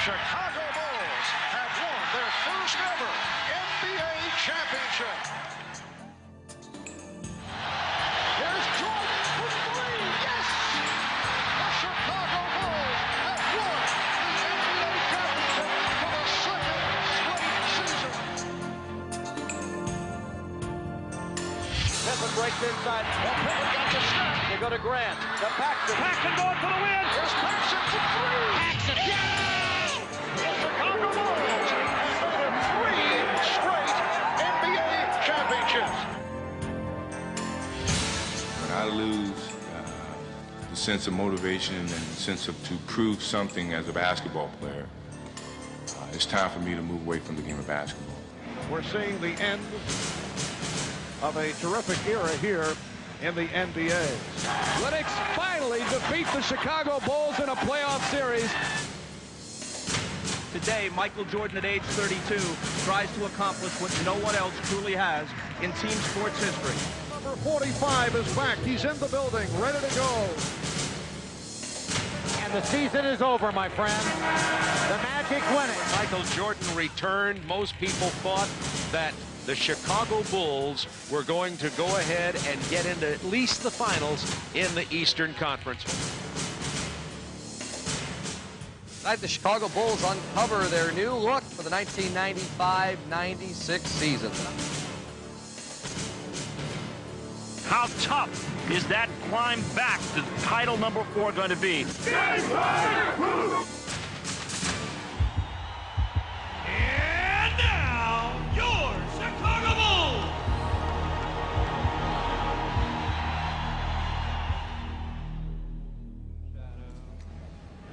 Chicago Bulls have won their first ever NBA championship. Here's Jordan for three. Yes! The Chicago Bulls have won the NBA championship for the second straight season. Pippen breaks inside. Well, Pippen got the snap. They go to Grant. The Paxson. Paxson going for the win. Here's Paxson for three. Paxson. Yeah! Chicago Bulls have won three straight NBA championships. When I lose the sense of motivation and the sense of to prove something as a basketball player, it's time for me to move away from the game of basketball. We're seeing the end of a terrific era here in the NBA. Lennox finally defeat the Chicago Bulls in a playoff series. Today, Michael Jordan at age 32 tries to accomplish what no one else truly has in team sports history. Number 45 is back. He's in the building, ready to go. And the season is over, my friend. The Magic win it. Michael Jordan returned. Most people thought that the Chicago Bulls were going to go ahead and get into at least the finals in the Eastern Conference. Tonight, the Chicago Bulls uncover their new look for the 1995-96 season. How tough is that climb back to title number 4 going to be? And now, your Chicago Bulls!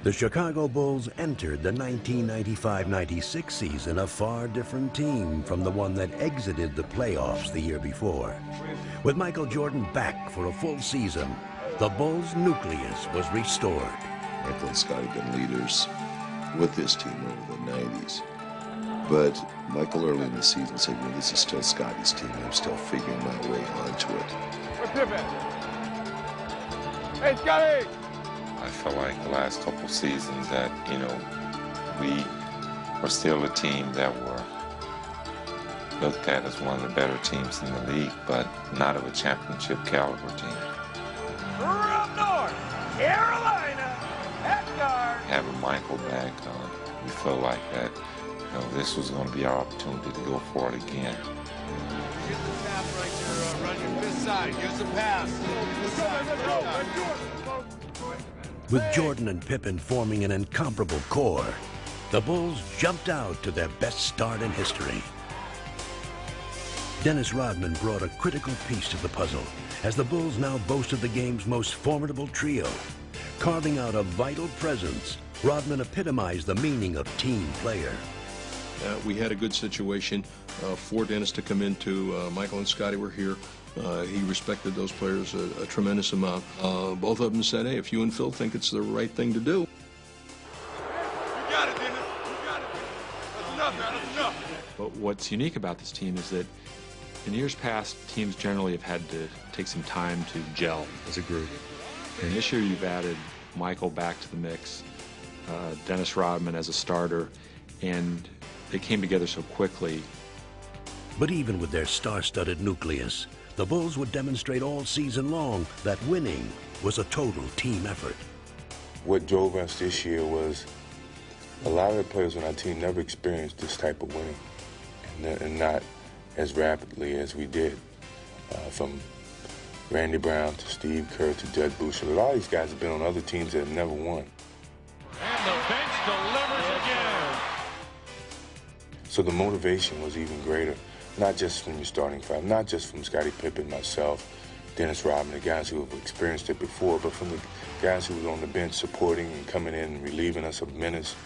The Chicago Bulls entered the 1995-96 season a far different team from the one that exited the playoffs the year before. With Michael Jordan back for a full season, the Bulls' nucleus was restored. Michael and Scotty been leaders with this team over the 90s. But Michael early in the season said, you know, this is still Scotty's team. I'm still figuring my way onto it. Where's Pippen? Hey, Scotty! I felt like the last couple seasons that, you know, we were still a team that were looked at as one of the better teams in the league, but not of a championship caliber team. From North Carolina, at guard. Having Michael back, we felt like that, you know, this was going to be our opportunity to go for it again. Use the tap right there, run your fifth side, use the pass. Let's go. With Jordan and Pippen forming an incomparable core, the Bulls jumped out to their best start in history. Dennis Rodman brought a critical piece to the puzzle as the Bulls now boasted the game's most formidable trio. Carving out a vital presence, Rodman epitomized the meaning of team player. We had a good situation for Dennis to come into. Michael and Scotty were here. He respected those players a tremendous amount. Both of them said, hey, if you and Phil think it's the right thing to do. You got it, Dennis. You got it. That's enough, man. That's enough. But what's unique about this team is that in years past, teams generally have had to take some time to gel as a group. And this year you've added Michael back to the mix, Dennis Rodman as a starter, and they came together so quickly. But even with their star-studded nucleus, the Bulls would demonstrate all season long that winning was a total team effort. What drove us this year was a lot of the players on our team never experienced this type of winning, and not as rapidly as we did. From Randy Brown to Steve Kerr to Judd Boucher. A lot of these guys have been on other teams that have never won. And the bench delivers again. So the motivation was even greater, not just from your starting five, not just from Scottie Pippen, myself, Dennis Rodman, the guys who have experienced it before, but from the guys who were on the bench supporting and coming in and relieving us of minutes.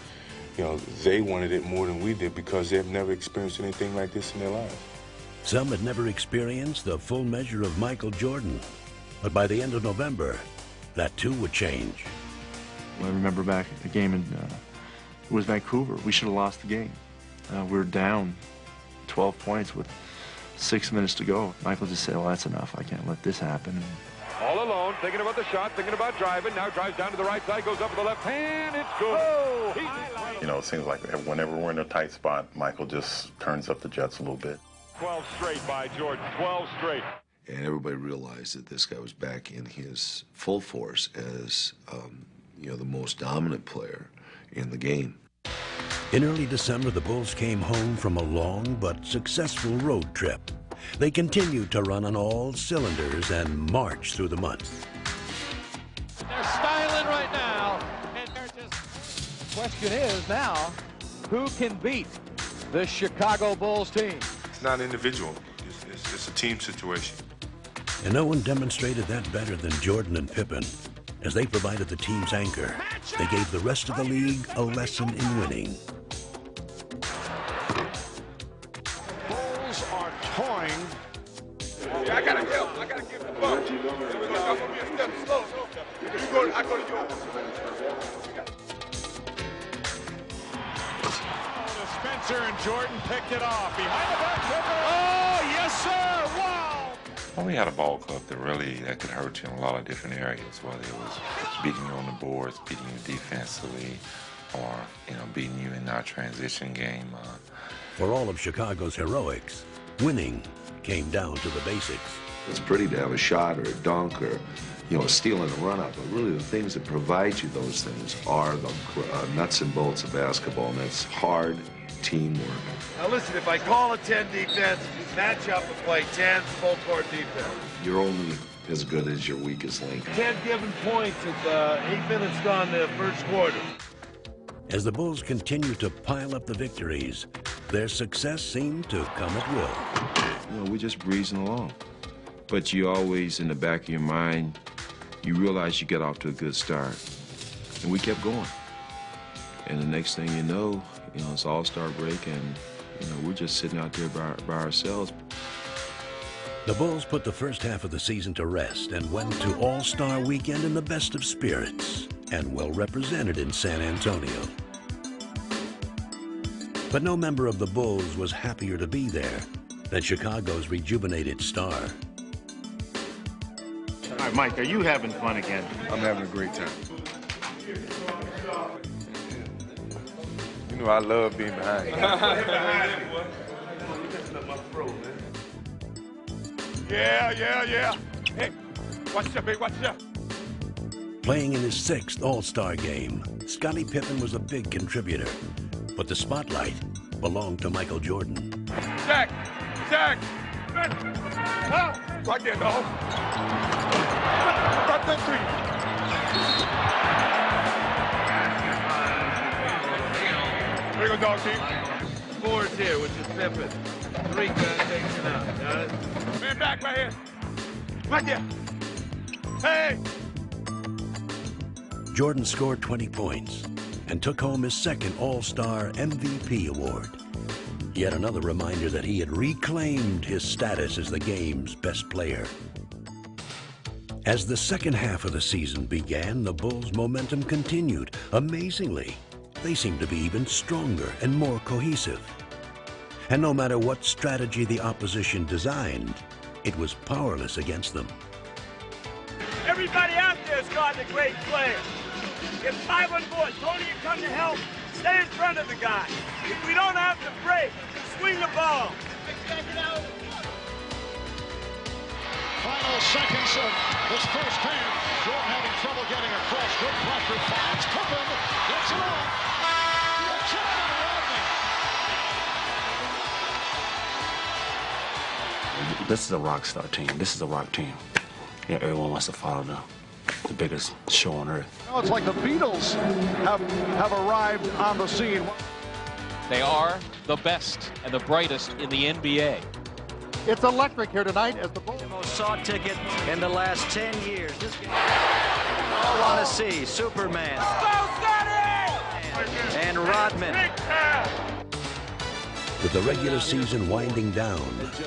You know, they wanted it more than we did because they've never experienced anything like this in their lives. Some had never experienced the full measure of Michael Jordan, but by the end of November, that too would change. I remember back at the game in was Vancouver. We should have lost the game. We were down 12 points with 6 minutes to go. Michael just said, well, that's enough. I can't let this happen. All alone, thinking about the shot, thinking about driving. Now drives down to the right side, goes up with the left hand. It's good. Oh, you know, it seems like whenever we're in a tight spot, Michael just turns up the jets a little bit. 12 straight by Jordan, 12 straight. And everybody realized that this guy was back in his full force as, you know, the most dominant player in the game. In early December, the Bulls came home from a long but successful road trip. They continued to run on all cylinders and march through the month. They're styling right now. And question is now, who can beat the Chicago Bulls team? It's not individual. It's a team situation. And no one demonstrated that better than Jordan and Pippen. As they provided the team's anchor, they gave the rest of the league a lesson in winning. Bulls are toying. I gotta give the ball. I'm gonna be a step slow. I go to you. Spencer and Jordan picked it off. Behind the back. Oh, yes, sir. Wow. Well, we had a ball club that could hurt you in a lot of different areas, whether it was beating you on the boards, beating you defensively, or, you know, beating you in our transition game. For all of Chicago's heroics, winning came down to the basics. It's pretty to have a shot or a dunk or, you know, a steal and a run-up, but really the things that provide you those things are the nuts and bolts of basketball, and that's hard teamwork. Now listen, if I call a 10 defense, match up and play 10 full court defense. You're only as good as your weakest link. 10 given points at 8 minutes gone the first quarter. As the Bulls continued to pile up the victories, their success seemed to come at will. You know, we're just breezing along. But you always, in the back of your mind, you realize you get off to a good start. And we kept going. And the next thing you know, it's All-Star break, and, you know, we're just sitting out there by ourselves. The Bulls put the first half of the season to rest and went to All-Star weekend in the best of spirits and well represented in San Antonio. But no member of the Bulls was happier to be there than Chicago's rejuvenated star. All right, Mike, are you having fun again? I'm having a great time. You know, I love being behind you. Yeah. Hey, watch that, baby, watch that. Playing in his 6th All-Star game, Scottie Pippen was a big contributor, but the spotlight belonged to Michael Jordan. Zach! Right there, dog. Right there, three. There you go, dog team. 4's here, which is Pippen. 3 takes it out. Got it? Man back right here. Right there. Hey! Jordan scored 20 points and took home his 2nd All-Star MVP award. Yet another reminder that he had reclaimed his status as the game's best player. As the second half of the season began, the Bulls' momentum continued. Amazingly, they seemed to be even stronger and more cohesive. And no matter what strategy the opposition designed, it was powerless against them. Everybody out there is guarding a great player. Get 5 on board. Tony, you come to help. Stay in front of the guy. If we don't have to break, swing the ball. Final seconds of this first half. Jordan having trouble getting across. Good pressure. Finds Pippen. Gets it off. This is a rock star team. This is a rock team. Yeah, everyone wants to follow the biggest show on earth. Now it's like the Beatles have arrived on the scene. They are the best and the brightest in the NBA. It's electric here tonight as the Bulls. Most sought ticket in the last 10 years. This all want to see Superman and Rodman. With the regular season winding down,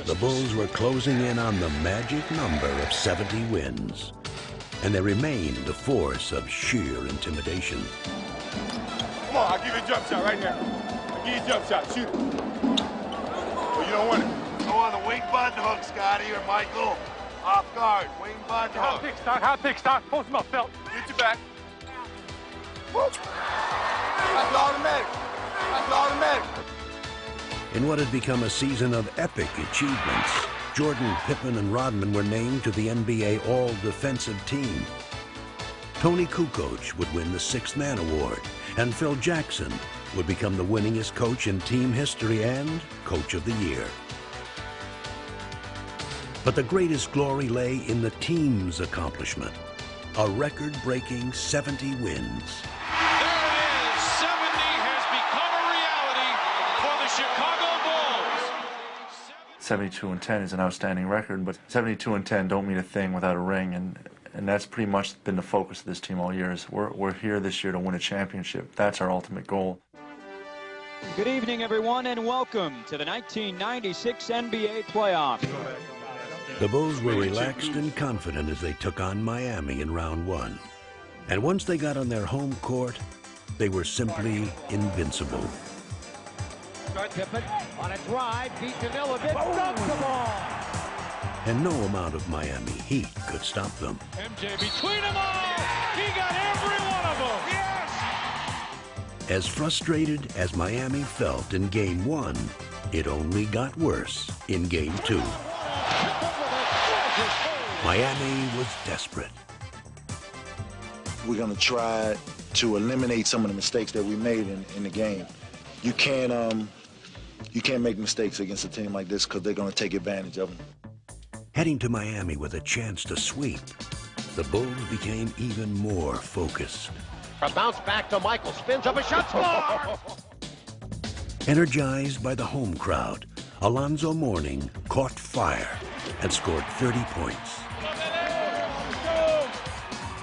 the Bulls were closing in on the magic number of 70 wins, and they remained a force of sheer intimidation. Come on, I'll give you a jump shot right here. I'll give you a jump shot. Shoot it. Well, you don't want it. Go on the wing button hook, Scotty or Michael. Off guard, wing button hook. How thick, Stock? How thick, Stock? Post him up, Felt. Get your back. Woo. That's automatic. That's automatic. In what had become a season of epic achievements, Jordan, Pippen, and Rodman were named to the NBA All-Defensive Team. Tony Kukoc would win the Sixth Man Award, and Phil Jackson would become the winningest coach in team history and Coach of the Year. But the greatest glory lay in the team's accomplishment, a record-breaking 70 wins. 72-10 is an outstanding record, but 72-10 don't mean a thing without a ring, and that's pretty much been the focus of this team all year. Is we're here this year to win a championship. That's our ultimate goal. Good evening, everyone, and welcome to the 1996 NBA playoffs. The Bulls were relaxed and confident as they took on Miami in round one. And once they got on their home court, they were simply invincible. Pippen on a drive, beat Danilovic, dumps the ball. And no amount of Miami heat could stop them. MJ between them all. He got every one of them. Yes! As frustrated as Miami felt in Game 1, it only got worse in Game 2. Miami was desperate. We're going to try to eliminate some of the mistakes that we made in the game. You can't make mistakes against a team like this because they're going to take advantage of them. Heading to Miami with a chance to sweep, the Bulls became even more focused. A bounce back to Michael, spins up a shot, score! Energized by the home crowd, Alonzo Mourning caught fire and scored 30 points.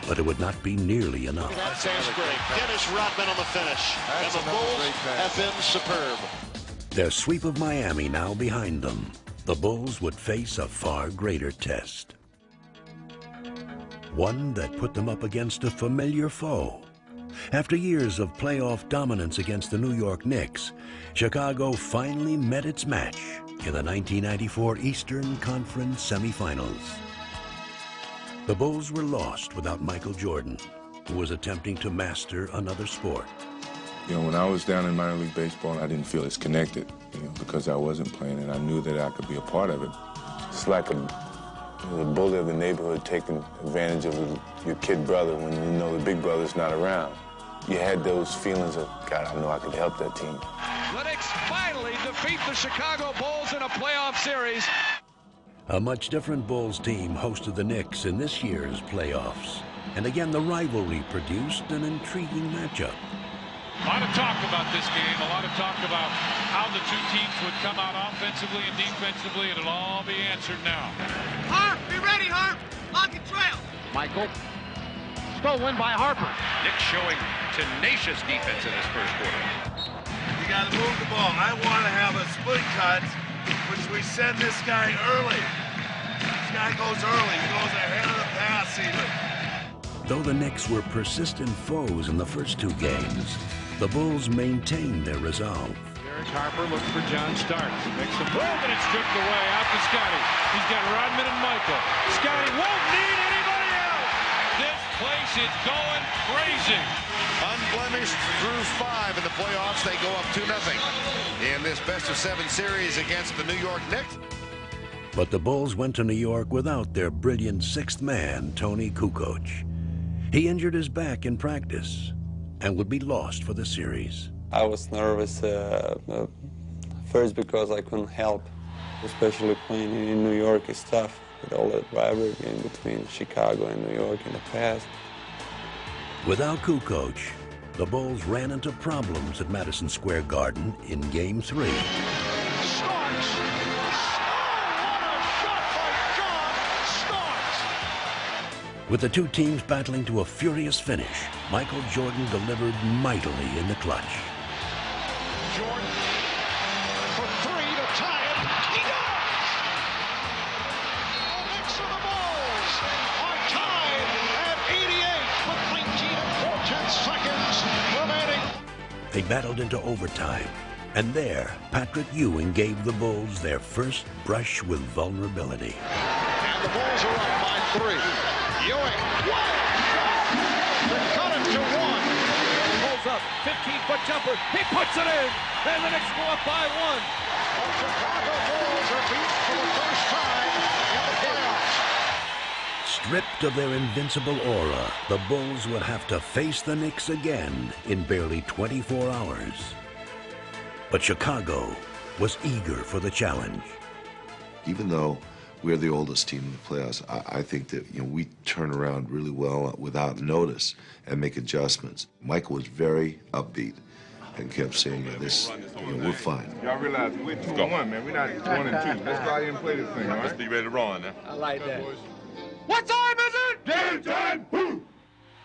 But it would not be nearly enough. That sounds great. Dennis Rodman on the finish. And the Bulls have been superb. Their sweep of Miami now behind them, the Bulls would face a far greater test. One that put them up against a familiar foe. After years of playoff dominance against the New York Knicks, Chicago finally met its match in the 1994 Eastern Conference semifinals. The Bulls were lost without Michael Jordan, who was attempting to master another sport. You know, when I was down in minor league baseball, I didn't feel as connected, because I wasn't playing, and I knew that I could be a part of it. It's like the bully of the neighborhood taking advantage of your kid brother when you know the big brother's not around. You had those feelings of, God, I know I could help that team. The Knicks finally defeat the Chicago Bulls in a playoff series. A much different Bulls team hosted the Knicks in this year's playoffs. And again, the rivalry produced an intriguing matchup. A lot of talk about this game, a lot of talk about how the two teams would come out offensively and defensively, and it'll all be answered now. Harp, be ready, Harp. Lock and trail. Michael. Stolen by Harper. Knicks showing tenacious defense in this first quarter. You got to move the ball. I want to have a split cut, which we send this guy early. This guy goes early. He goes ahead of the pass even. Though the Knicks were persistent foes in the first two games, the Bulls maintained their resolve. Derek Harper looks for John Starks. Makes a move, and it's stripped away out to Scotty. He's got Rodman and Michael. Scotty won't need anybody else. This place is going crazy. Unblemished through 5 in the playoffs. They go up 2-0 in this best-of-7 series against the New York Knicks. But the Bulls went to New York without their brilliant sixth man, Tony Kukoc. He injured his back in practice and would be lost for the series. I was nervous first because I couldn't help, especially playing in New York is tough with all that rivalry in between Chicago and New York in the past. Without Kukoc, the Bulls ran into problems at Madison Square Garden in Game 3. With the two teams battling to a furious finish, Michael Jordan delivered mightily in the clutch. Jordan for 3 to tie it. He does! The Knicks of the Bulls are tied at 88 with 19 and 4/10 seconds remaining. They battled into overtime, and there, Patrick Ewing gave the Bulls their first brush with vulnerability. And the Bulls are up by 3. Ewing, they cut it to 1. Pulls up, 15-foot jumper, he puts it in, and the Knicks go up by 1. The Chicago Bulls are beat for the first time in the playoffs. Stripped of their invincible aura, the Bulls would have to face the Knicks again in barely 24 hours. But Chicago was eager for the challenge. Even though we're the oldest team in the playoffs, I think that we turn around really well without notice and make adjustments. Michael was very upbeat and kept saying, "This, we're fine." Y'all realize we're 2-1, man. We're not 1-2. Let's go out here and play this thing, all right? Let's be ready to roll now. I like that. What time is it? Game time! Woo!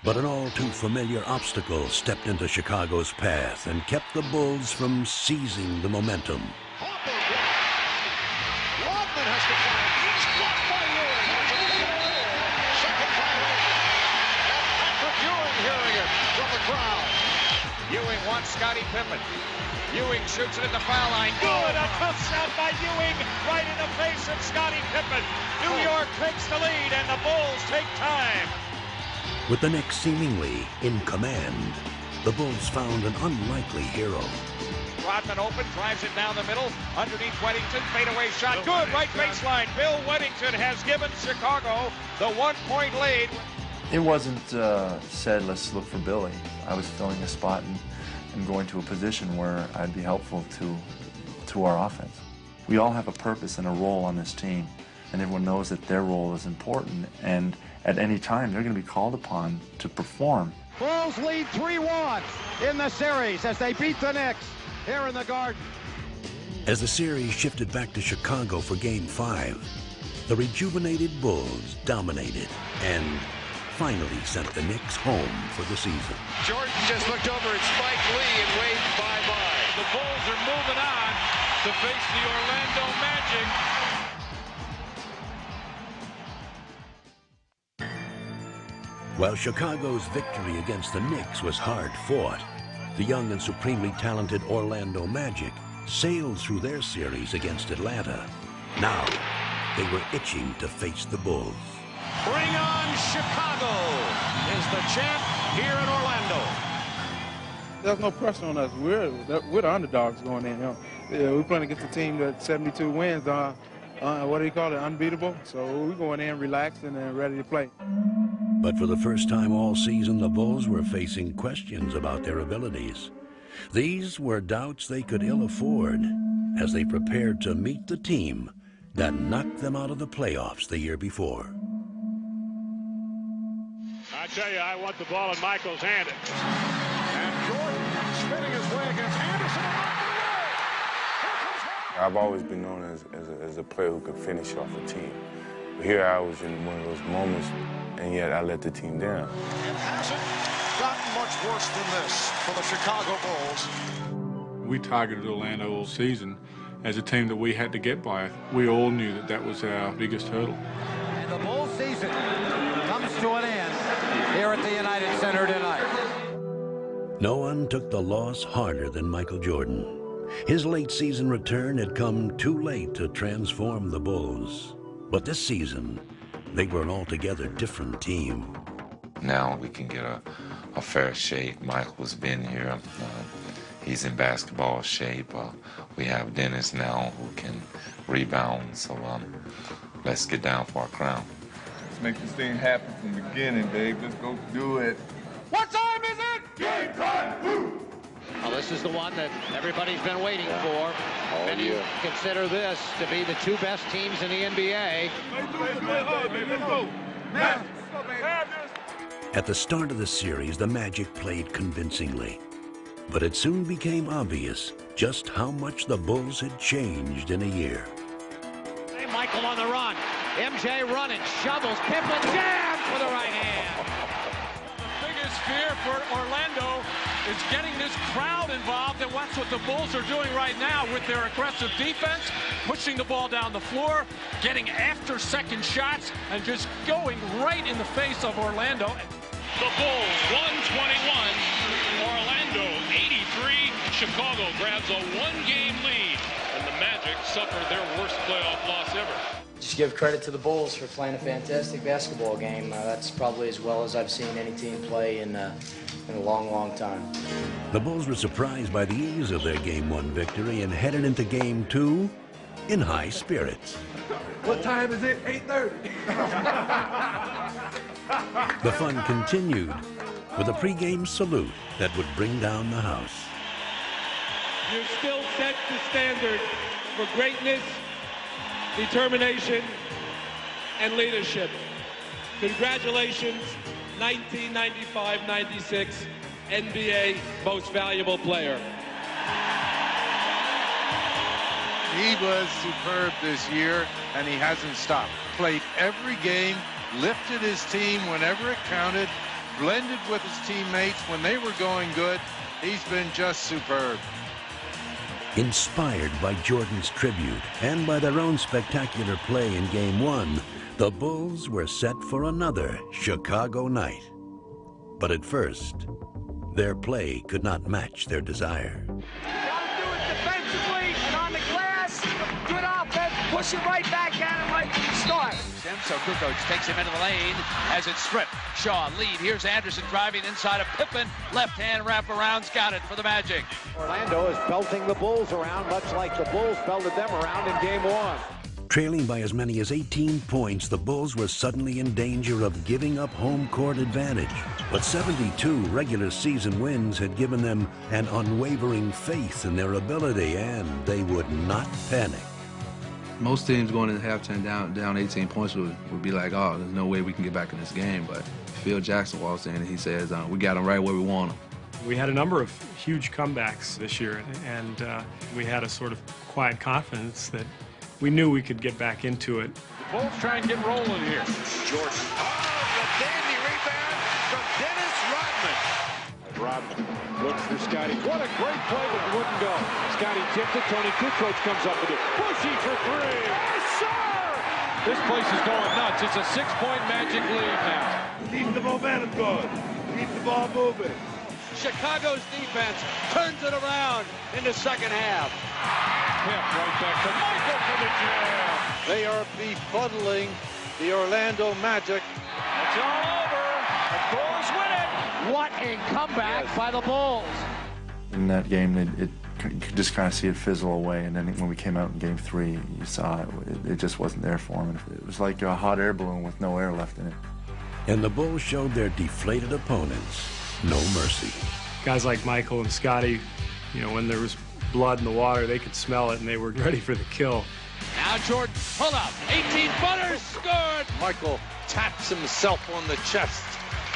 But an all-too-familiar obstacle stepped into Chicago's path and kept the Bulls from seizing the momentum. Rodman has to fight. He's blocked by Ewing. Second violation. And Patrick Ewing hearing it from the crowd. Ewing wants Scottie Pippen. Ewing shoots it at the foul line. Good! A tough shot by Ewing right in the face of Scottie Pippen. New York takes the lead, and the Bulls take time. With the Knicks seemingly in command, the Bulls found an unlikely hero. Rodman open, drives it down the middle, underneath Weddington, fadeaway shot, good, right baseline. Bill Weddington has given Chicago the 1-point lead. It wasn't said, let's look for Billy. I was filling a spot and going to a position where I'd be helpful to our offense. We all have a purpose and a role on this team, and everyone knows that their role is important, and at any time they're going to be called upon to perform. Bulls lead 3-1 in the series as they beat the Knicks here in the Garden. As the series shifted back to Chicago for Game 5, the rejuvenated Bulls dominated and finally sent the Knicks home for the season. Jordan just looked over at Spike Lee and waved bye-bye. The Bulls are moving on to face the Orlando Magic. While Chicago's victory against the Knicks was hard-fought, the young and supremely talented Orlando Magic sailed through their series against Atlanta. Now, they were itching to face the Bulls. Bring on Chicago is the champ here in Orlando. There's no pressure on us. We're the underdogs going in. We're playing against a team that 72 wins. What do you call it? Unbeatable. So we're going in relaxed and ready to play. But for the first time all season, the Bulls were facing questions about their abilities. These were doubts they could ill afford as they prepared to meet the team that knocked them out of the playoffs the year before. I tell you, I want the ball in Michael's hand. And Jordan spinning his way against Anderson. I've always been known as a player who could finish off a team. But here I was in one of those moments, and yet I let the team down. It hasn't gotten much worse than this for the Chicago Bulls. We targeted Orlando all season as a team that we had to get by. We all knew that that was our biggest hurdle. And the Bulls season comes to an end here at the United Center tonight. No one took the loss harder than Michael Jordan. His late season return had come too late to transform the Bulls. But this season, they were an altogether different team. Now we can get a fair shake. Michael's been here. He's in basketball shape. We have Dennis now who can rebound. So let's get down for our crown. Let's make this thing happen from the beginning, Dave. Let's go do it. What time is it? Game time! Woo! Well, this is the one that everybody's been waiting for. And you consider this to be the two best teams in the NBA. At the start of the series, the Magic played convincingly. But it soon became obvious just how much the Bulls had changed in a year. Hey, Michael on the run. MJ running, shovels, Pippen jams with the right hand. The biggest fear for Orlando is getting this crowd involved, and that's what the Bulls are doing right now with their aggressive defense, pushing the ball down the floor, getting after second shots, and just going right in the face of Orlando. The Bulls 121, Orlando 83. Chicago grabs a one-game lead, and the Magic suffered their worst playoff loss ever. Just give credit to the Bulls for playing a fantastic basketball game. That's probably as well as I've seen any team play in a long, long time. The Bulls were surprised by the ease of their Game 1 victory and headed into Game 2 in high spirits. What time is it? 8:30. The fun continued with a pregame salute that would bring down the house. You still set the standard for greatness, determination, and leadership. Congratulations, 1995-96 NBA Most Valuable Player. He was superb this year, and he hasn't stopped. Played every game, lifted his team whenever it counted, blended with his teammates when they were going good. He's been just superb. Inspired by Jordan's tribute and by their own spectacular play in Game 1, the Bulls were set for another Chicago night. But at first, their play could not match their desire. Defensively and on the glass, good offense, push it right back at him like the start. So Kukoc takes him into the lane as it's stripped. Shaw lead. Here's Anderson driving inside of Pippen. Left hand wraparound's got it for the Magic. Orlando is belting the Bulls around, much like the Bulls belted them around in Game 1. Trailing by as many as 18 points, the Bulls were suddenly in danger of giving up home court advantage. But 72 regular season wins had given them an unwavering faith in their ability, and they would not panic. Most teams going into halftime down 18 points would be like, oh, there's no way we can get back in this game. But Phil Jackson walks in and he says, we got them right where we want them. We had a number of huge comebacks this year, and we had a sort of quiet confidence that we knew we could get back into it. The Bulls try and get rolling here. Jordan. Oh, the dandy rebound from Dennis Rodman. Rodman looks for Scotty. What a great play, but it wouldn't go. Scotty tipped it. Tony Kukoc comes up with it. Bushy for three. Yes, sir! This place is going nuts. It's a 6-point Magic lead now. Keep the momentum going. Keep the ball moving. Chicago's defense turns it around in the second half. Pip right back to Michael for the jam. They are befuddling the Orlando Magic. It's all over. The Bulls win it. What a comeback by the Bulls. In that game, you could just kind of see it fizzle away, and then when we came out in Game 3, you saw it just wasn't there for them. It was like a hot air balloon with no air left in it. And the Bulls showed their deflated opponents no mercy. Guys like Michael and Scotty, you know, when there was blood in the water, they could smell it, and they were ready for the kill. Now Jordan, pull up, 18-footers, scored! Michael taps himself on the chest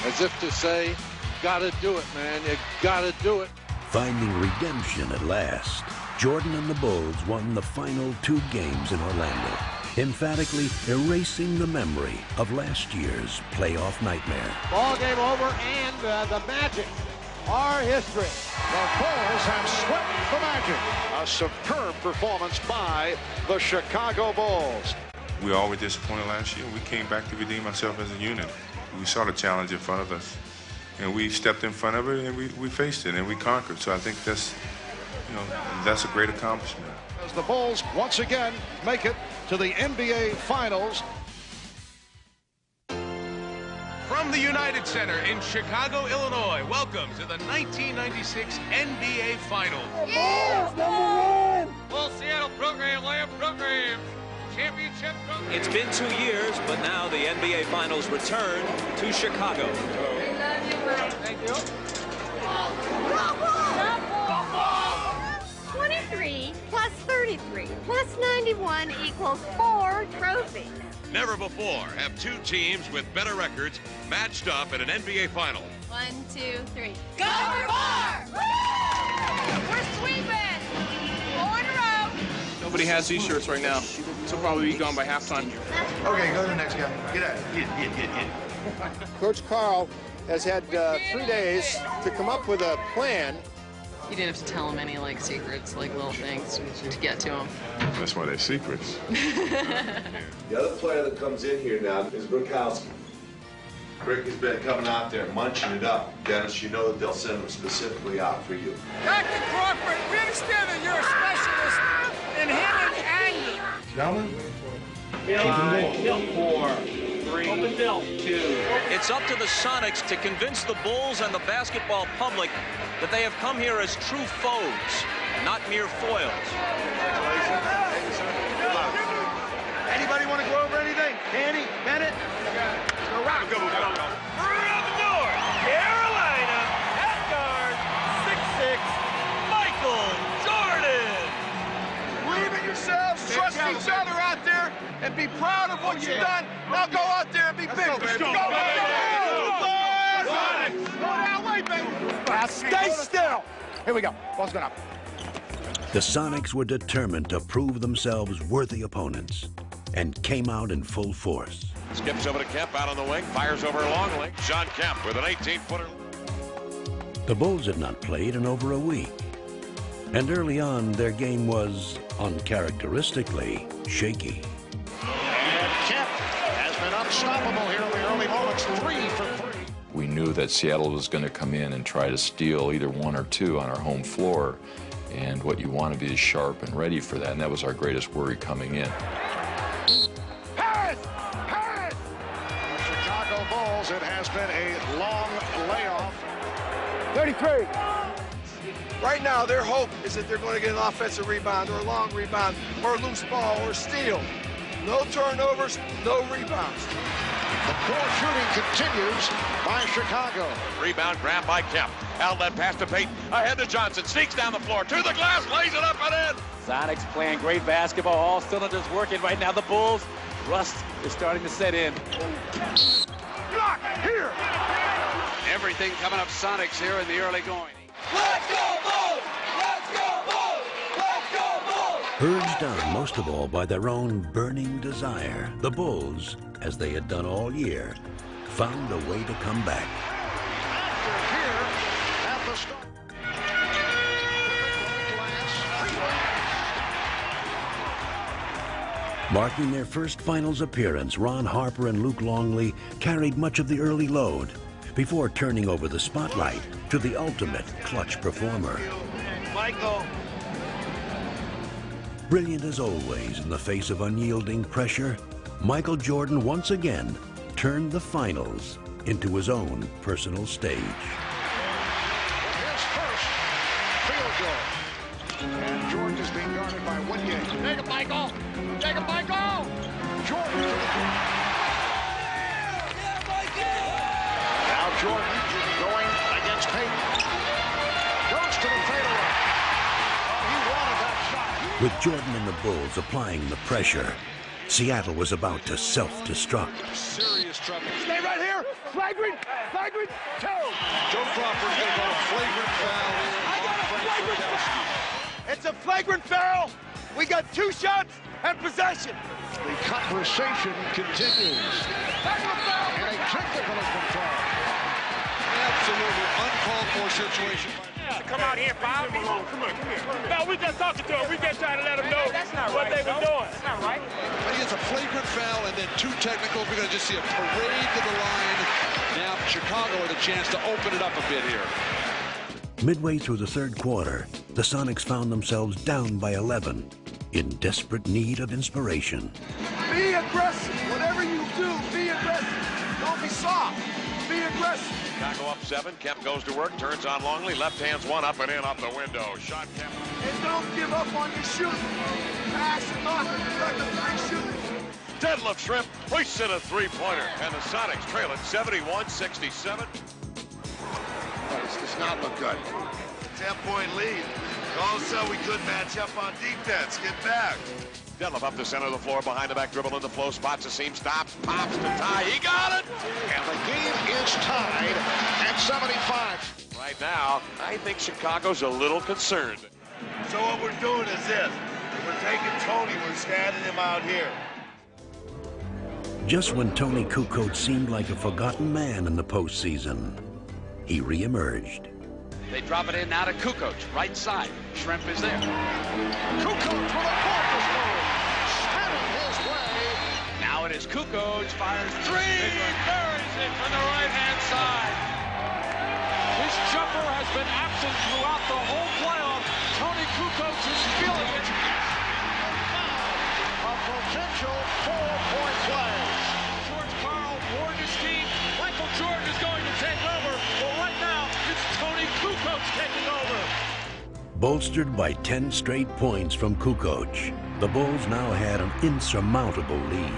as if to say, gotta do it, man, you gotta do it. Finding redemption at last, Jordan and the Bulls won the final 2 games in Orlando, emphatically erasing the memory of last year's playoff nightmare. Ball game over, and the Magic are history. The Bulls have swept the Magic. A superb performance by the Chicago Bulls. We were always disappointed last year. We came back to redeem ourselves as a unit. We saw the challenge in front of us, and we stepped in front of it, and we faced it, and we conquered. So I think that's a great accomplishment. As the Bulls once again make it to the NBA Finals. From the United Center in Chicago, Illinois, welcome to the 1996 NBA Finals. Full Seattle program, layup program. Championship program. It's been 2 years, but now the NBA Finals return to Chicago. Thank you. 23 plus 33 plus 91 equals 4 trophies. Never before have 2 teams with better records matched up at an NBA Final. 1, 2, 3. Go for 4! We're sweeping! 4 in a row. Nobody has these shirts right now, so probably be gone by halftime. Okay, go to the next guy. Get out. Get. Coach Carl has had 3 days to come up with a plan. You didn't have to tell him any, like, secrets, like, little things to get to him. That's why they're secrets. The other player that comes in here now is Brukowski. Rick has been coming out there munching it up. Dennis, you know that they'll send him specifically out for you. Dr. Crawford, we understand that you're a specialist in handling anger. Gentlemen, Four, three, two. It's up to the Sonics to convince the Bulls and the basketball public that they have come here as true foes, not mere foils. Anybody want to go over anything? Danny, Bennett? Go rock. Go. From North Carolina, at guard, 6'6", Michael Jordan. Believe in yourselves, trust each other out there, and be proud of what you've done. Now go out there and be big. Let's go, that way, baby. Now stay still. Here we go. Ball's going up. The Sonics were determined to prove themselves worthy opponents and came out in full force. Skips over to Kemp out on the wing, fires over Longley. John Kemp with an 18-footer. The Bulls had not played in over a week, and early on their game was uncharacteristically shaky. And Kemp has been unstoppable here in the early moments. 3 for 3. We knew that Seattle was going to come in and try to steal either 1 or 2 on our home floor, and what you want to be is sharp and ready for that, and that was our greatest worry coming in. The Chicago Bulls, it has been a long layoff. 33. Right now, their hope is that they're going to get an offensive rebound or a long rebound or a loose ball or a steal. No turnovers, no rebounds. The poor shooting continues by Chicago. Rebound grab by Kemp. Outlet pass to Payton. Ahead to Johnson. Sneaks down the floor. To the glass. Lays it up and in. Sonics playing great basketball. All cylinders working right now. The Bulls, rust is starting to set in. Block here. Everything coming up Sonics here in the early going. Let's go, Bulls! Let's go, Bulls! Let's go, Bulls! Urged on most of all by their own burning desire, the Bulls, as they had done all year, found a way to come back. Marking their first finals appearance, Ron Harper and Luke Longley carried much of the early load before turning over the spotlight to the ultimate clutch performer. Michael. Brilliant as always in the face of unyielding pressure, Michael Jordan once again turned the finals into his own personal stage. His first field goal. And Jordan is being guarded by Wingate. Take it, Michael. Take it, Michael. Jordan to the floor. Now Jordan going against Payton. Goes to the fadeaway. Oh, he wanted that shot. With Jordan and the Bulls applying the pressure, Seattle was about to self-destruct. Serious trouble. Stay right here. Flagrant two. Joe Crawford's going to call a flagrant foul. I got a flagrant foul. It's a flagrant foul. We got 2 shots and possession. The conversation continues. And a technical has been called. Absolutely uncalled for situation. Come out here, Bob. Come here. No, we just talking to him. We just trying to let him know what they were doing. That's not right. But it's a flagrant foul and then 2 technicals. We're going to just see a parade to the line. Now Chicago with a chance to open it up a bit here. Midway through the third quarter, the Sonics found themselves down by 11, in desperate need of inspiration. Be aggressive. Whatever you do, be aggressive. Don't be soft. Be aggressive. Chicago up 7. Kemp goes to work, turns on Longley. Left hand's one up and in off the window. Shot Kemp. And don't give up on your shooting. Pass it off and let the 3 shooters. Deadlift Shrimp hoists in a 3-pointer. And the Sonics trail it 71-67. This does not look good. 10-point lead. All of a sudden we couldn't match up on defense. Get back. Deadlift up the center of the floor, behind the back dribble in the flow, spots a seam, stops, pops to tie. He got it! And the game is tied at 75. Right now, I think Chicago's a little concerned. So what we're doing is this. We're taking Tony, we're standing him out here. Just when Tony Kukoc seemed like a forgotten man in the postseason, he reemerged. They drop it in now to Kukoc, right side. Shrimp is there. Kukoc with a focus move. Heading his way. Now Now it is Kukoc, fires three, buries it from the right-hand side. His jumper has been absent throughout the whole playoff. Tony Kukoc is feeling it. A potential 4-point play. George Karl warned his team. Michael Jordan is going to take over. But right now, it's Tony Kukoc taking over. Bolstered by 10 straight points from Kukoc, the Bulls now had an insurmountable lead.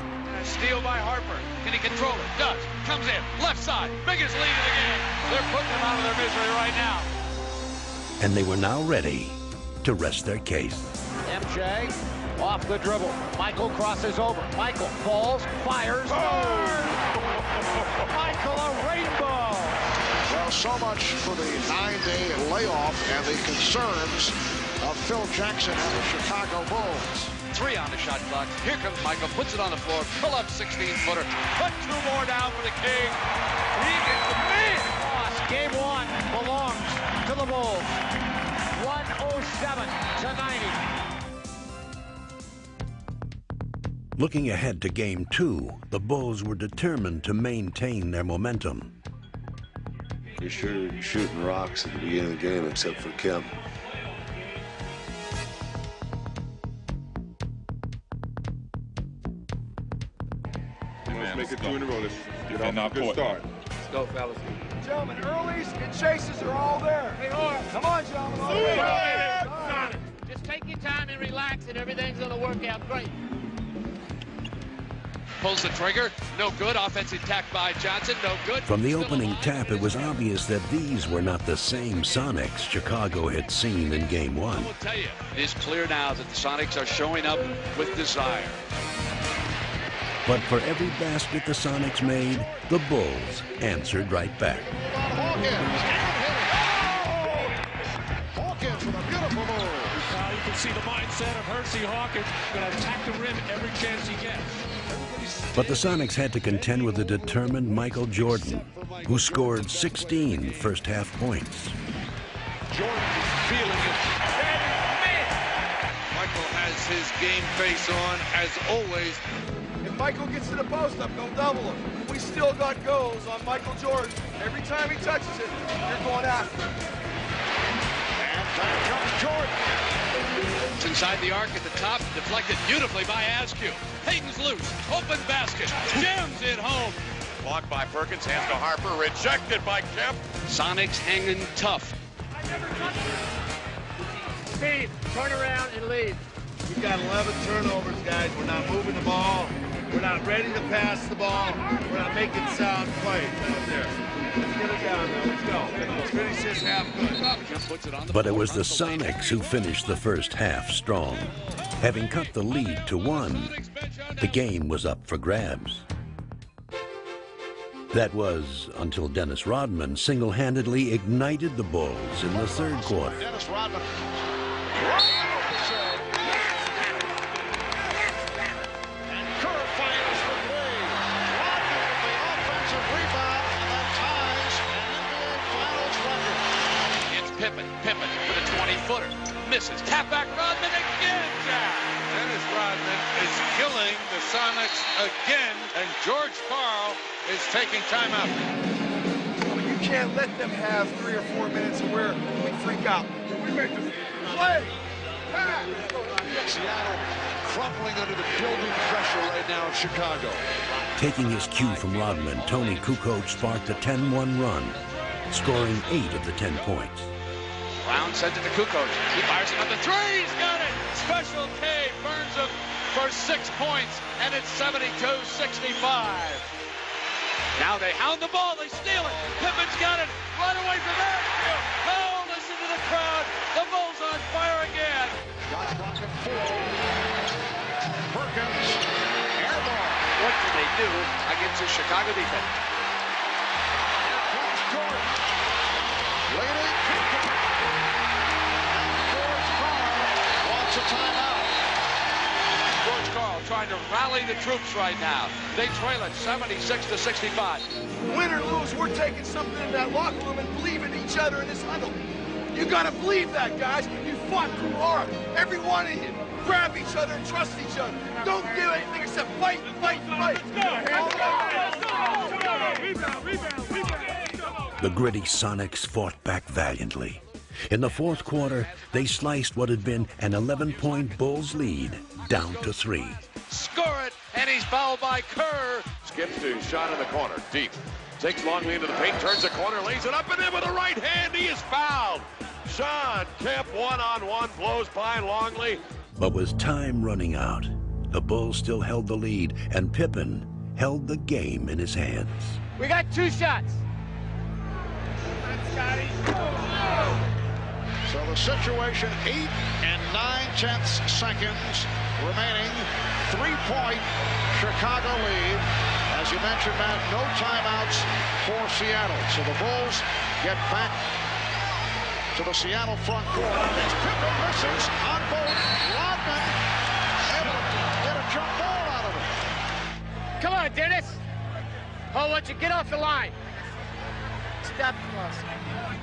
Steal by Harper. Can he control it? Does. Comes in. Left side. Biggest lead of the game. They're putting them out of their misery right now. And they were now ready to rest their case. MJ off the dribble. Michael crosses over. Michael falls, fires. Michael, a rainbow. Well, so much for the 9-day layoff and the concerns of Phil Jackson and the Chicago Bulls. 3 on the shot clock. Here comes Michael. Puts it on the floor. Pull up 16-footer. Put 2 more down for the King. He is the man. Game 1 belongs to the Bulls. 107 to 90. Looking ahead to Game 2, the Bulls were determined to maintain their momentum. You're sure shooting rocks at the beginning of the game, except for Kemp. Let's make it 2 in a row. Let's get off a good start. Let's go, fellas. Gentlemen, earlies and chases are all there. Come on, gentlemen. Just take your time and relax, and everything's going to work out great. Pulls the trigger. No good. Offensive attack by Johnson. No good. From the opening tap, it was obvious that these were not the same Sonics Chicago had seen in Game 1. I will tell you, it is clear now that the Sonics are showing up with desire. But for every basket the Sonics made, the Bulls answered right back. Hawkins with a beautiful move. You can see the mindset of Hersey Hawkins. Going to attack the rim every chance he gets. But the Sonics had to contend with a determined Michael Jordan, who scored 16 first-half points. Jordan is feeling it. Michael has his game face on, as always. If Michael gets to the post up, go double him. We still got goals on Michael Jordan. Every time he touches it, you're going after him. And back comes Jordan. It's inside the arc at the top, deflected beautifully by Askew. Hayden's loose, open basket, jams it home. Blocked by Perkins, hands to Harper, rejected by Kemp. Sonics hanging tough. Steve, turn around and lead. We've got 11 turnovers, guys. We're not moving the ball. We're not ready to pass the ball. We're not making sound plays out there. Let's get it down now. Let's go. Let's finish this half good. But it was the Sonics who finished the first half strong. Having cut the lead to 1, the game was up for grabs. That was until Dennis Rodman single-handedly ignited the Bulls in the third quarter. Dennis Rodman. And Kerr fires for 3. Rodman with the offensive rebound and then ties an NBA Finals record. It's Pippen with a 20-footer. Misses. Tap back Rodman again, Jack. Dennis Rodman is killing the Sonics again, and George Karl is taking timeout. You can't let them have 3 or 4 minutes where we freak out. We make the play. Seattle crumbling under the building pressure right now of Chicago. Taking his cue from Rodman, Tony Kukoc sparked a 10-1 run, scoring 8 of the 10 points. Brown sends it to Kukoc. He fires another 3. He's got it. Special K burns him for 6 points, and it's 72-65. Now they hound the ball. They steal it. Pippen's got it. Right away from there. Oh, listen to the crowd. The Bulls on fire again. Shot clock at 4. Perkins, air ball. What can they do against the Chicago defense? Here comes Jordan. Leading. George Karl wants a timeout. George Karl trying to rally the troops right now. They trail it 76-65. Win or lose, we're taking something in that locker room and believe in each other in this huddle. You gotta believe that, guys. You fought too hard. Every one of you. Grab each other and trust each other. Don't do anything except fight, fight, fight. The gritty Sonics fought back valiantly. In the fourth quarter, they sliced what had been an 11-point Bulls lead down to 3. Score it, and he's fouled by Kerr. Skips to shot in the corner, deep. Takes Longley into the paint, turns the corner, lays it up and in with the right hand. He is fouled. Sean Kemp one-on-one blows by Longley. But with time running out, the Bulls still held the lead, and Pippen held the game in his hands. We got 2 shots. So the situation, 8 9/10 seconds remaining. 3-point Chicago lead. As you mentioned, Matt, no timeouts for Seattle. So the Bulls get back to the Seattle front court. It's Pippen misses on both. Rodman able to get a jump ball out of it. Come on, Dennis. Oh, let you get off the line. Step close.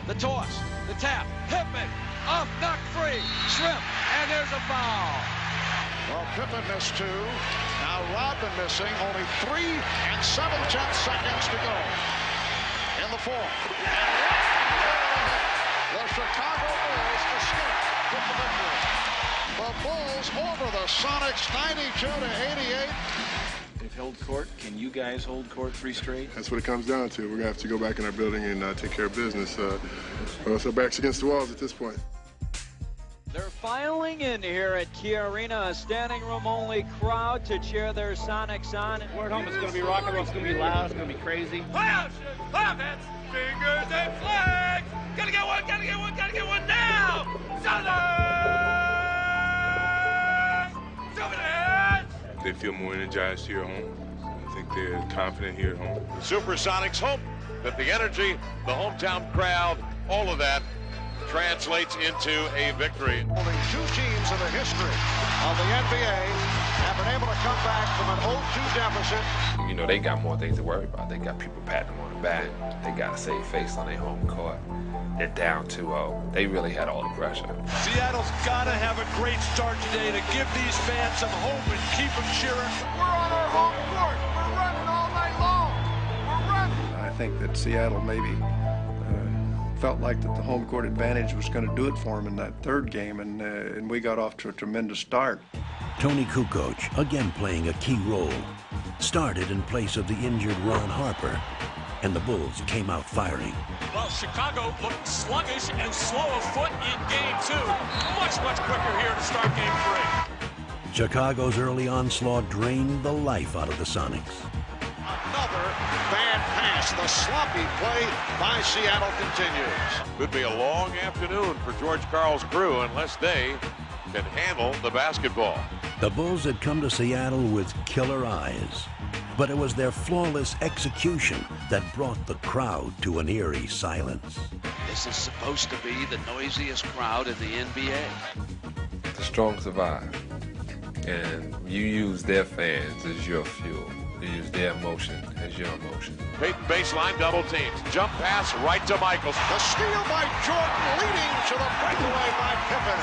The toss, the tap, Pippen, off, knock free, Shrimp, and there's a foul. Well, Pippen missed 2. Now Rodman missing. Only 3 7/10 seconds to go in the fourth. The Chicago Bulls escape with the victory. The Bulls over the Sonics 92-88. They've held court. Can you guys hold court 3 straight? That's what it comes down to. We're going to have to go back in our building and take care of business. Well, so backs against the walls at this point. They're filing in here at Kia Arena, a standing room only crowd to cheer their Sonics on. We're at home, it's going to be rock and roll, it's going to be loud, it's going to be crazy. Playoff shit, playoff hats, fingers and flags. Gotta get one, gotta get one, gotta get one now. They feel more energized here at home. I think they're confident here at home. Supersonics hope that the energy, the hometown crowd, all of that translates into a victory. Only 2 teams in the history of the NBA have been able to come back from an 0-2 deficit. You know, they got more things to worry about. They got people patting them on the back. They got to save face on their home court. They're down 2-0. They really had all the pressure. Seattle's got to have a great start today to give these fans some hope and keep them cheering. We're on our home court. We're running all night long. We're running. I think that Seattle maybe felt like that the home court advantage was going to do it for them in that third game, and we got off to a tremendous start. Tony Kukoc, again playing a key role, started in place of the injured Ron Harper, and the Bulls came out firing. Well, Chicago looked sluggish and slow of foot in Game 2. Much, much quicker here to start Game 3. Chicago's early onslaught drained the life out of the Sonics. Another bad pass. The sloppy play by Seattle continues. Could be a long afternoon for George Karl's crew unless they can handle the basketball. The Bulls had come to Seattle with killer eyes, but it was their flawless execution that brought the crowd to an eerie silence. This is supposed to be the noisiest crowd in the NBA. The strong survive, and you use their fans as your fuel. You use their emotion as your emotion. Peyton baseline double teams. Jump pass right to Michaels. The steal by Jordan, leading to the breakaway by Pippen.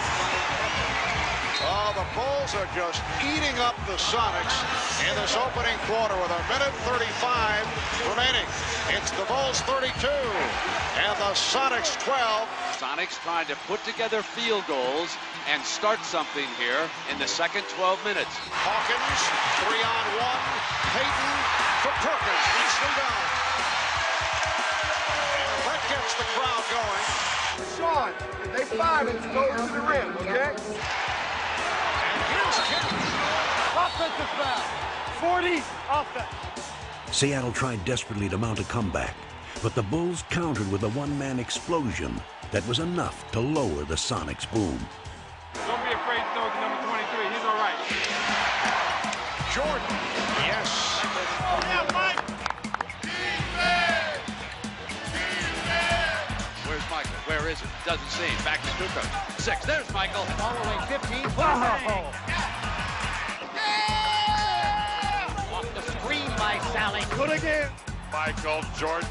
Oh, the Bulls are just eating up the Sonics in this opening quarter with 1:35 remaining. It's the Bulls 32 and the Sonics 12. Sonics trying to put together field goals and start something here in the second 12 minutes. Hawkins, 3-on-1. Peyton for Perkins, nicely done. And that gets the crowd going. Sean, they 5 and go to the rim, okay? Offensive foul. 40 offense. Seattle tried desperately to mount a comeback, but the Bulls countered with a one-man explosion that was enough to lower the Sonics' boom. Don't be afraid to throw to number 23. He's all right. Jordan, yes. Yeah, Mike. Where's Michael? Where is it? Doesn't see him. Back to Kukoc. 6. There's Michael. Following 15. Wow. Off the screen by Sally. Good again. Michael Jordan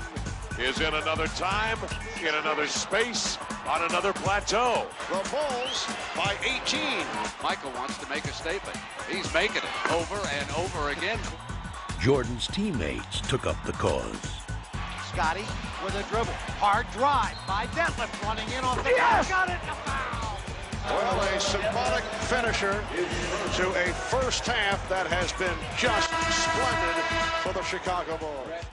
is in another time, in another space, on another plateau. The Bulls by 18. Michael wants to make a statement. He's making it over and over again. Jordan's teammates took up the cause. Scotty with a dribble. Hard drive by Detlef running in on the got it. A foul. Well, a symbolic finisher to a first half that has been just splendid for the Chicago Bulls.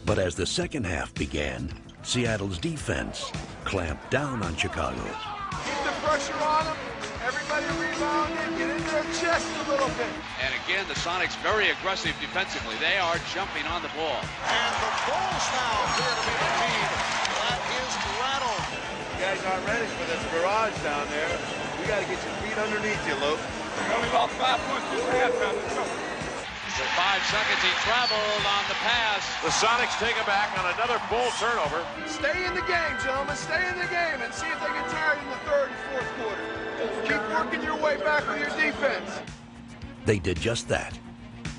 But as the second half began, Seattle's defense clamped down on Chicago. Keep the pressure on them. Everybody rebound and get in their chest a little bit. And again, the Sonics very aggressive defensively. They are jumping on the ball. And the Bulls now appear to be the team that is rattled. You guys aren't ready for this barrage down there. We got to get your feet underneath you, Luke. Only about 5 points this halftime. Let's go. For 5 seconds, he traveled on the pass. The Sonics take it back on another Bull turnover. Stay in the game, gentlemen. Stay in the game and see if they get tired in the third and fourth quarter. Keep working your way back with your defense. They did just that,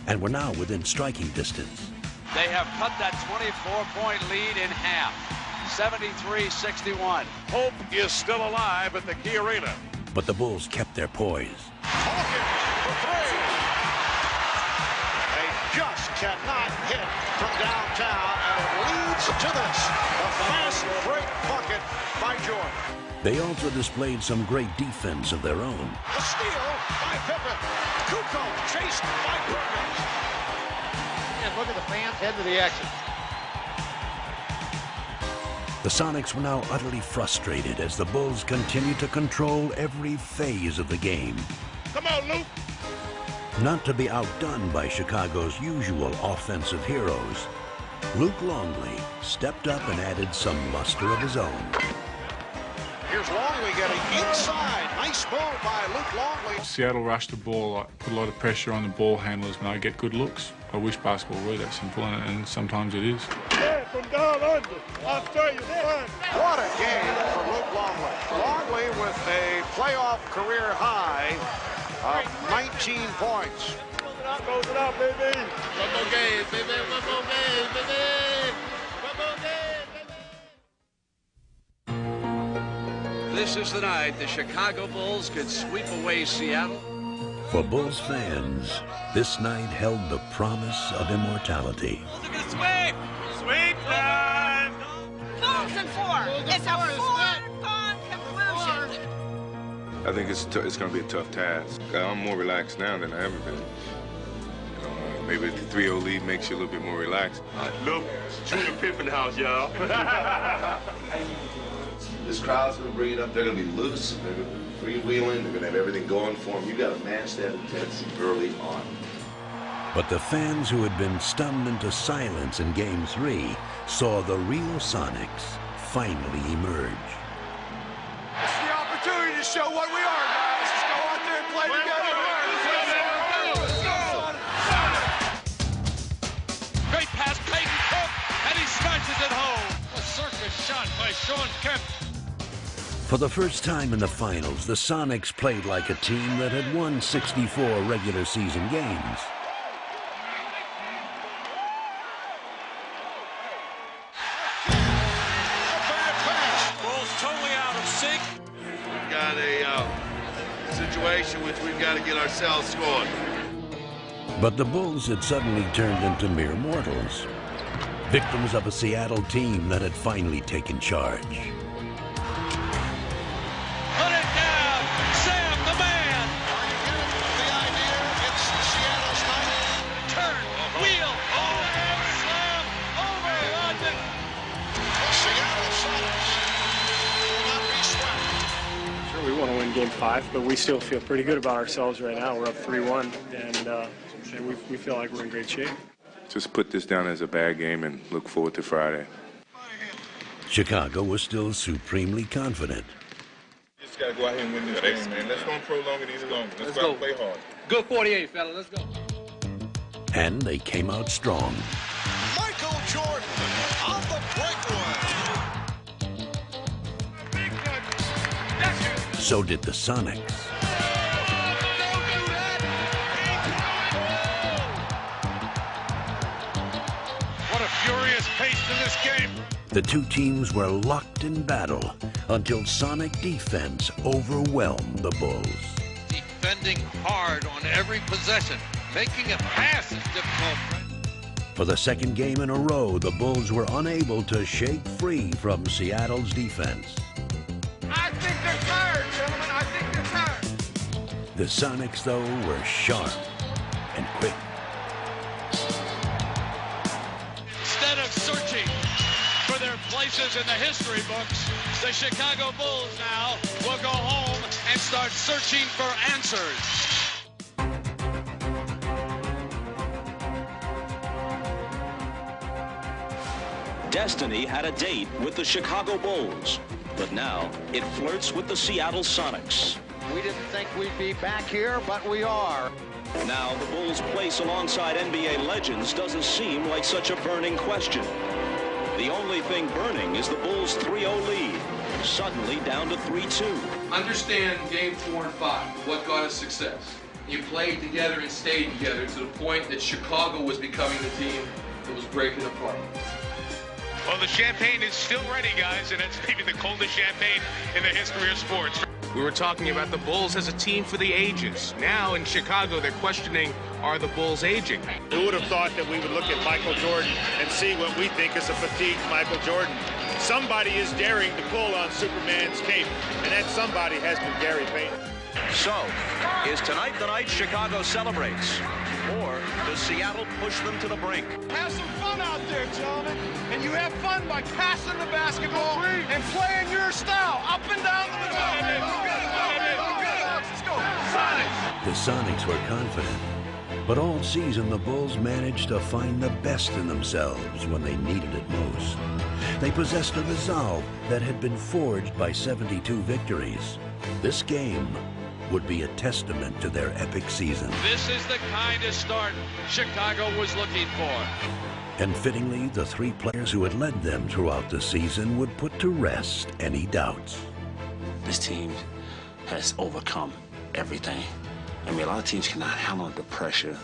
and were now within striking distance. They have cut that 24-point lead in half. 73-61. Hope is still alive at the Key Arena. But the Bulls kept their poise. Hawkins for three. They just cannot hit from downtown, and it leads to this. A fast break bucket by Jordan. They also displayed some great defense of their own. The steal by Pippen. Kukoc chased by Perkins. And look at the fans head to the exit. The Sonics were now utterly frustrated as the Bulls continued to control every phase of the game. Come on, Luke. Not to be outdone by Chicago's usual offensive heroes, Luke Longley stepped up and added some luster of his own. Here's Longley getting inside. Nice move by Luke Longley. Seattle rushed the ball, put a lot of pressure on the ball handlers, and I get good looks. I wish basketball were that simple, and sometimes it is. Yeah, from down under. I'll tell you what. What a game for Luke Longley. Longley with a playoff career high of 19 points. Close it out, baby. One more game, baby. One more game, baby. One more game, baby. This is the night the Chicago Bulls could sweep away Seattle. For Bulls fans, this night held the promise of immortality. Sweep! Sweep time! Bulls in 4. It's a foregone conclusion. I think it's going to be a tough task. I'm more relaxed now than I ever been. You know, maybe the 3-0 lead makes you a little bit more relaxed. Look, Junior Pippen house, y'all. This crowd's going to bring it up. They're going to be loose. They're going to be freewheeling. They're going to have everything going for them. You got to match that intensity early on. But the fans who had been stunned into silence in Game 3 saw the real Sonics finally emerge. It's the opportunity to show what we are, guys. Let's go out there and play together. Great pass, Peyton Cook, and he smashes it home. A circus shot by Shawn Kemp. For the first time in the finals, the Sonics played like a team that had won 64 regular season games. Bulls totally out of sync. We've got a situation which we've got to get ourselves scored. But the Bulls had suddenly turned into mere mortals, victims of a Seattle team that had finally taken charge. Put it down, Sam the man. Are you getting the idea? It's Seattle's night. Turn, wheel, overhead slam, over Rodman. The Seattle Sonics will not be swept. Sure, we want to win Game 5, but we still feel pretty good about ourselves right now. We're up 3-1, and we feel like we're in great shape. Just put this down as a bad game and look forward to Friday. Chicago was still supremely confident. Just got to go out here and win this game, man. Let's don't prolong it any longer. Let's go out and play hard. Good 48, fella. Let's go. And they came out strong. Michael Jordan on the breakaway. So did the Sonics. What a furious pace to this game. The two teams were locked in battle until Sonic defense overwhelmed the Bulls. Defending hard on every possession. Making a pass is difficult. For the second game in a row, the Bulls were unable to shake free from Seattle's defense. I think they're tired, gentlemen. I think they're tired. The Sonics, though, were sharp and quick. Instead of searching for their places in the history books, the Chicago Bulls now will go home and start searching for answers. Destiny had a date with the Chicago Bulls, but now it flirts with the Seattle Sonics. We didn't think we'd be back here, but we are. Now the Bulls' place alongside NBA legends doesn't seem like such a burning question. The only thing burning is the Bulls' 3-0 lead, suddenly down to 3-2. Understand game 4 and 5, what got us success. You played together and stayed together to the point that Chicago was becoming the team that was breaking apart. Well, the champagne is still ready, guys, and it's maybe the coldest champagne in the history of sports. We were talking about the Bulls as a team for the ages. Now in Chicago, they're questioning, are the Bulls aging? Who would have thought that we would look at Michael Jordan and see what we think is a fatigued Michael Jordan? Somebody is daring to pull on Superman's cape, and that somebody has been Gary Payton. So, is tonight the night Chicago celebrates? Or does Seattle push them to the brink? Have some fun out there, gentlemen. And you have fun by passing the basketball and playing your style up and down the middle. Let's go. Sonics! The Sonics were confident, but all season the Bulls managed to find the best in themselves when they needed it most. They possessed a resolve that had been forged by 72 victories. This game would be a testament to their epic season. This is the kind of start Chicago was looking for. And fittingly, the three players who had led them throughout the season would put to rest any doubts. This team has overcome everything. I mean, a lot of teams cannot handle the pressure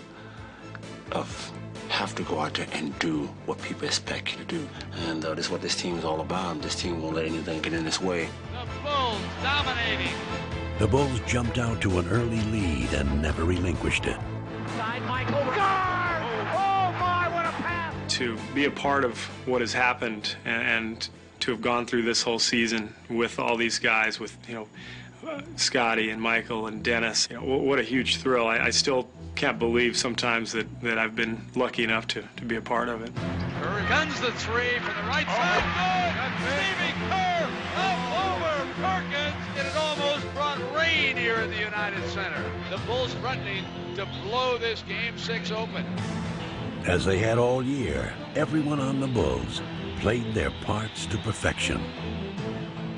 of have to go out there and do what people expect you to do. And this is what this team is all about. This team won't let anything get in its way. The Bulls dominating. The Bulls jumped out to an early lead and never relinquished it. Side Michael guard! Oh my, what a pass! To be a part of what has happened and to have gone through this whole season with all these guys, with Scotty and Michael and Dennis, what a huge thrill. I still can't believe sometimes that I've been lucky enough to be a part of it. Guns the three from the right side. Good. Stevie Kerr up over Perkins. And it almost brought rain here in the United Center. The Bulls threatening to blow this game 6 open. As they had all year, everyone on the Bulls played their parts to perfection.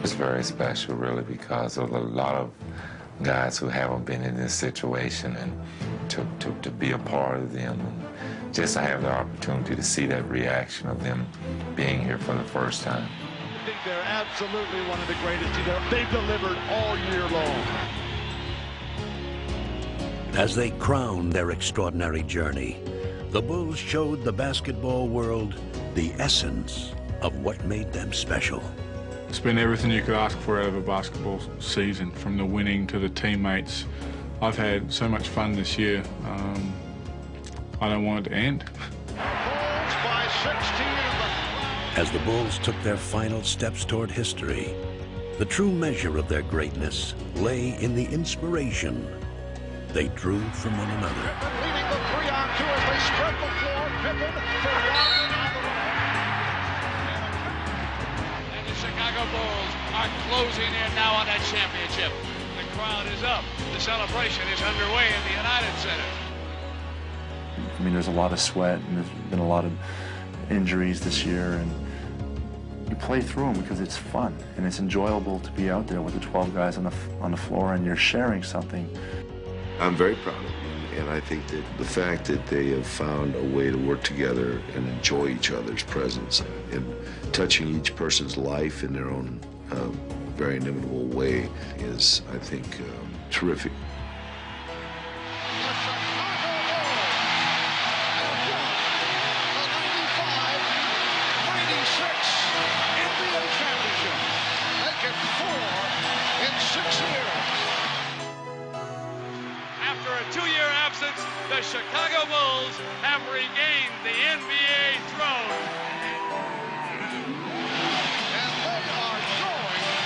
It's very special, really, because of a lot of guys who haven't been in this situation, and to be a part of them, and just to have the opportunity to see that reaction of them being here for the first time. I think they're absolutely one of the greatest. They've delivered all year long. As they crowned their extraordinary journey, the Bulls showed the basketball world the essence of what made them special. It's been everything you could ask for out of a basketball season, from the winning to the teammates. I've had so much fun this year. I don't want it to end. Bulls by 16. As the Bulls took their final steps toward history, the true measure of their greatness lay in the inspiration they drew from one another. Leading the 3-on-2 as they spread the floor. Pippen for one on the And the Chicago Bulls are closing in now on that championship. The crowd is up. The celebration is underway in the United Center. I mean, there's a lot of sweat, and there's been a lot of injuries this year, and you play through them because it's fun, and it's enjoyable to be out there with the 12 guys on the floor, and you're sharing something. I'm very proud of them, and I think that the fact that they have found a way to work together and enjoy each other's presence and touching each person's life in their own very inimitable way is, I think, terrific. 2-year absence, the Chicago Bulls have regained the NBA throne. And they are going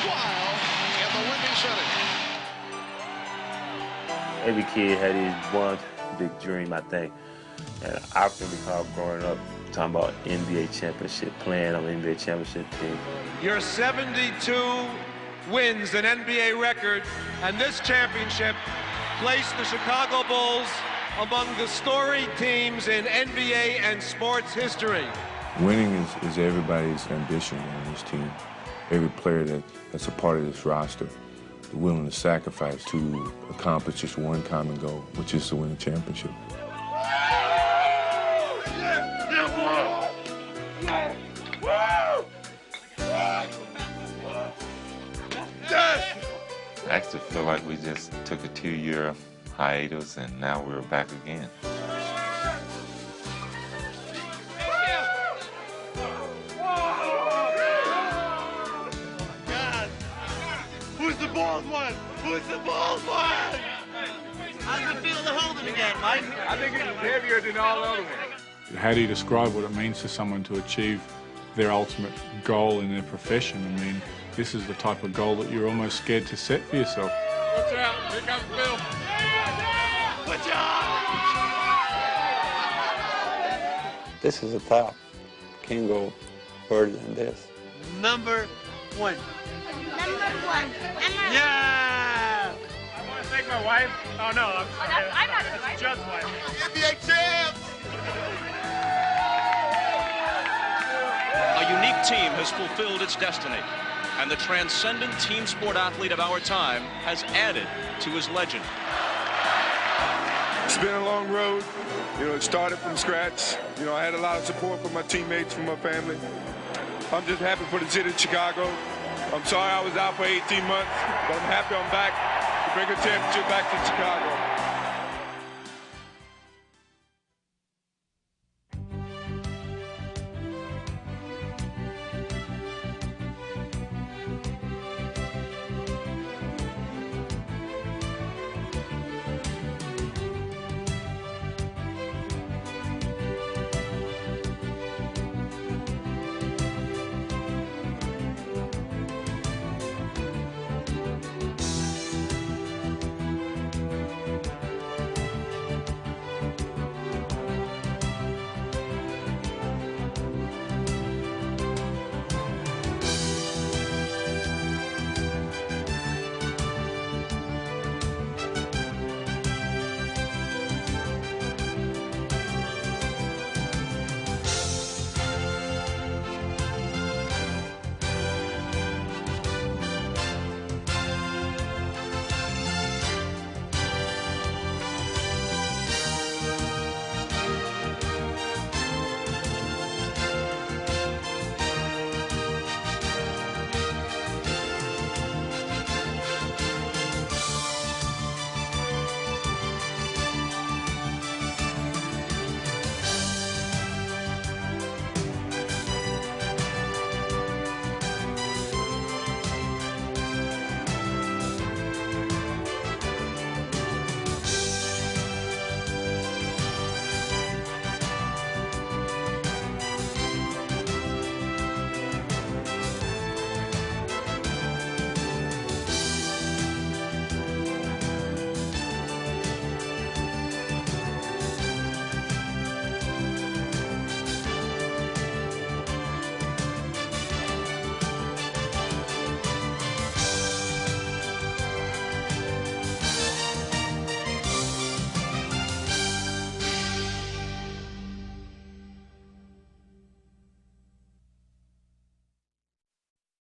wild in the Windy City. Every kid had his one big dream, I think. And I can recall growing up talking about NBA championship, playing on the NBA championship team. Your 72 wins, an NBA record, and this championship placed the Chicago Bulls among the storied teams in NBA and sports history. Winning is everybody's ambition on this team. Every player that's a part of this roster is willing to sacrifice to accomplish just one common goal, which is to win a championship. I actually feel like we just took a 2-year hiatus and now we're back again. God, who's the bald one? Who's the bald one? How's it feel to hold it again, Mike? I think it's heavier than all other ones. How do you describe what it means to someone to achieve their ultimate goal in their profession? I mean, this is the type of goal that you're almost scared to set for yourself. Watch out, here comes Bill. Watch out! This is a top. Can't go further than this. Number one. Yeah! I want to thank my wife. Oh, no, I'm not his wife. Judd's wife. NBA champs! A unique team has fulfilled its destiny, and the transcendent team sport athlete of our time has added to his legend. It's been a long road. You know, it started from scratch. You know, I had a lot of support from my teammates, from my family. I'm just happy for the city of Chicago. I'm sorry I was out for 18 months, but I'm happy I'm back to bring a championship back to Chicago.